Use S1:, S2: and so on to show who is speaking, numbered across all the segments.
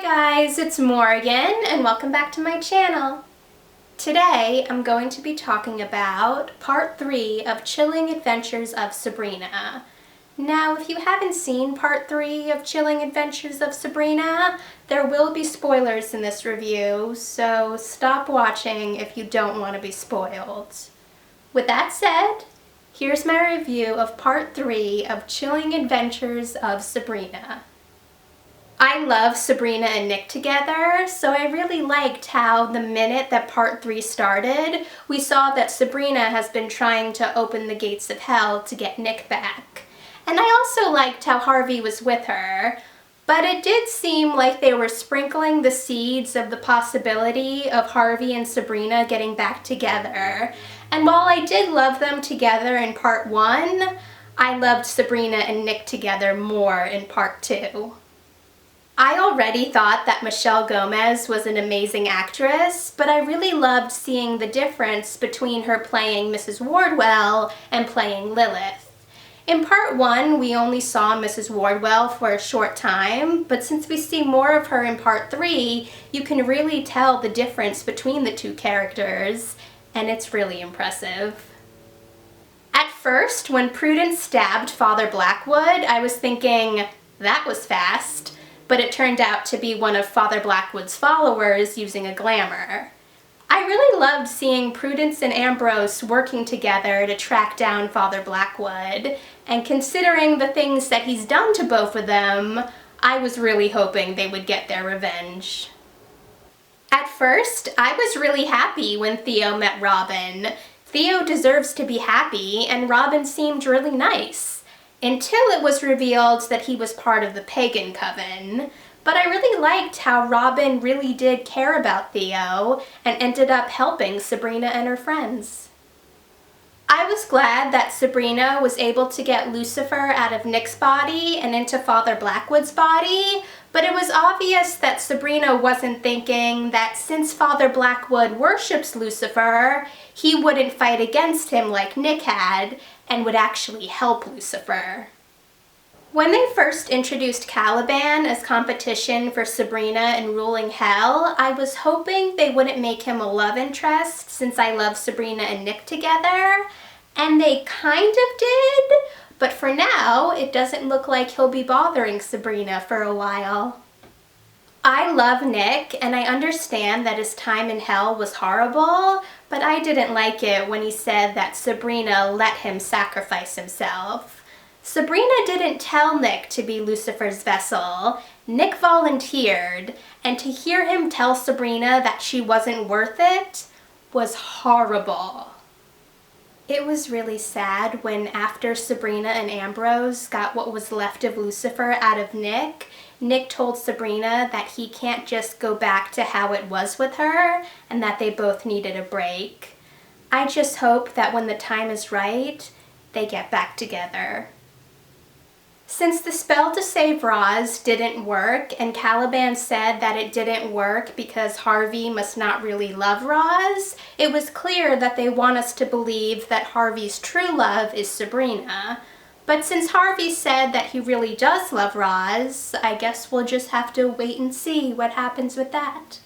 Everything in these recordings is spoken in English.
S1: guys, it's Morgan and welcome back to my channel. Today I'm going to be talking about part 3 of Chilling Adventures of Sabrina. Now if you haven't seen part 3 of Chilling Adventures of Sabrina, there will be spoilers in this review, so stop watching if you don't want to be spoiled. With that said, here's my review of part 3 of Chilling Adventures of Sabrina. I love Sabrina and Nick together, so I really liked how the minute that part 3 started, we saw that Sabrina has been trying to open the gates of hell to get Nick back. And I also liked how Harvey was with her, but it did seem like they were sprinkling the seeds of the possibility of Harvey and Sabrina getting back together. And while I did love them together in part 1, I loved Sabrina and Nick together more in part 2. I already thought that Michelle Gomez was an amazing actress, but I really loved seeing the difference between her playing Mrs. Wardwell and playing Lilith. In part 1, we only saw Mrs. Wardwell for a short time, but since we see more of her in part 3, you can really tell the difference between the two characters, and it's really impressive. At first, when Prudence stabbed Father Blackwood, I was thinking, that was fast. But it turned out to be one of Father Blackwood's followers using a glamour. I really loved seeing Prudence and Ambrose working together to track down Father Blackwood, and considering the things that he's done to both of them, I was really hoping they would get their revenge. At first, I was really happy when Theo met Robin. Theo deserves to be happy, and Robin seemed really nice. Until it was revealed that he was part of the pagan coven. But I really liked how Robin really did care about Theo and ended up helping Sabrina and her friends. I was glad that Sabrina was able to get Lucifer out of Nick's body and into Father Blackwood's body, but it was obvious that Sabrina wasn't thinking that since Father Blackwood worships Lucifer, he wouldn't fight against him like Nick had, and would actually help Lucifer. When they first introduced Caliban as competition for Sabrina in ruling hell, I was hoping they wouldn't make him a love interest since I love Sabrina and Nick together, and they kind of did, but for now it doesn't look like he'll be bothering Sabrina for a while. I love Nick, and I understand that his time in hell was horrible, but I didn't like it when he said that Sabrina let him sacrifice himself. Sabrina didn't tell Nick to be Lucifer's vessel. Nick volunteered, and to hear him tell Sabrina that she wasn't worth it was horrible. It was really sad when after Sabrina and Ambrose got what was left of Lucifer out of Nick, Nick told Sabrina that he can't just go back to how it was with her and that they both needed a break. I just hope that when the time is right, they get back together. Since the spell to save Roz didn't work and Caliban said that it didn't work because Harvey must not really love Roz, it was clear that they want us to believe that Harvey's true love is Sabrina. But since Harvey said that he really does love Roz, I guess we'll just have to wait and see what happens with that.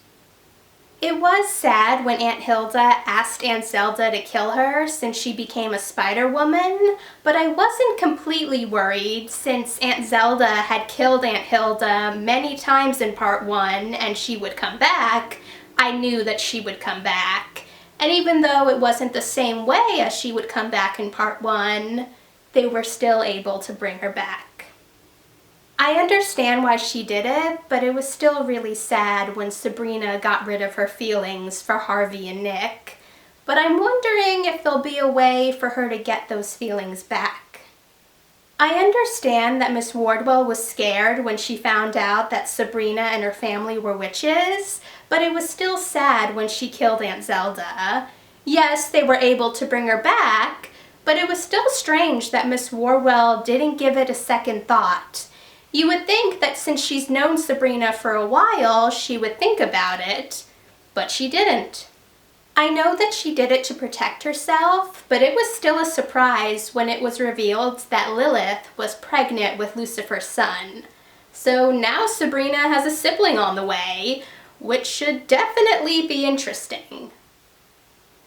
S1: It was sad when Aunt Hilda asked Aunt Zelda to kill her since she became a Spider-Woman, but I wasn't completely worried since Aunt Zelda had killed Aunt Hilda many times in part 1 and she would come back. I knew that she would come back. And even though it wasn't the same way as she would come back in part 1, they were still able to bring her back. I understand why she did it, but it was still really sad when Sabrina got rid of her feelings for Harvey and Nick. But I'm wondering if there'll be a way for her to get those feelings back. I understand that Miss Wardwell was scared when she found out that Sabrina and her family were witches, but it was still sad when she killed Aunt Zelda. Yes, they were able to bring her back, but it was still strange that Miss Wardwell didn't give it a second thought. You would think that since she's known Sabrina for a while, she would think about it, but she didn't. I know that she did it to protect herself, but it was still a surprise when it was revealed that Lilith was pregnant with Lucifer's son. So now Sabrina has a sibling on the way, which should definitely be interesting.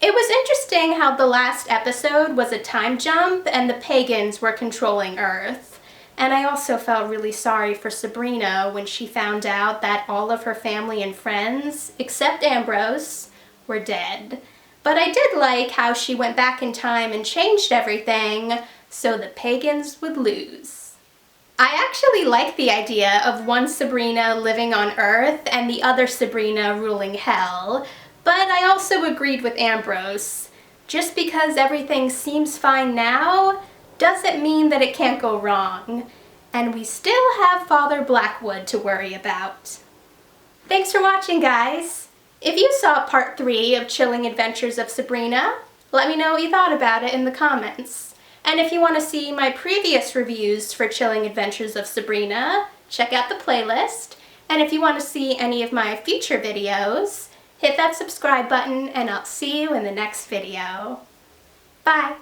S1: It was interesting how the last episode was a time jump and the pagans were controlling Earth. And I also felt really sorry for Sabrina when she found out that all of her family and friends, except Ambrose, were dead. But I did like how she went back in time and changed everything so the pagans would lose. I actually like the idea of one Sabrina living on Earth and the other Sabrina ruling Hell, but I also agreed with Ambrose. Just because everything seems fine now doesn't mean that it can't go wrong, and we still have Father Blackwood to worry about. Thanks for watching, guys! If you saw part 3 of Chilling Adventures of Sabrina, let me know what you thought about it in the comments. And if you want to see my previous reviews for Chilling Adventures of Sabrina, check out the playlist. And if you want to see any of my future videos, hit that subscribe button and I'll see you in the next video. Bye!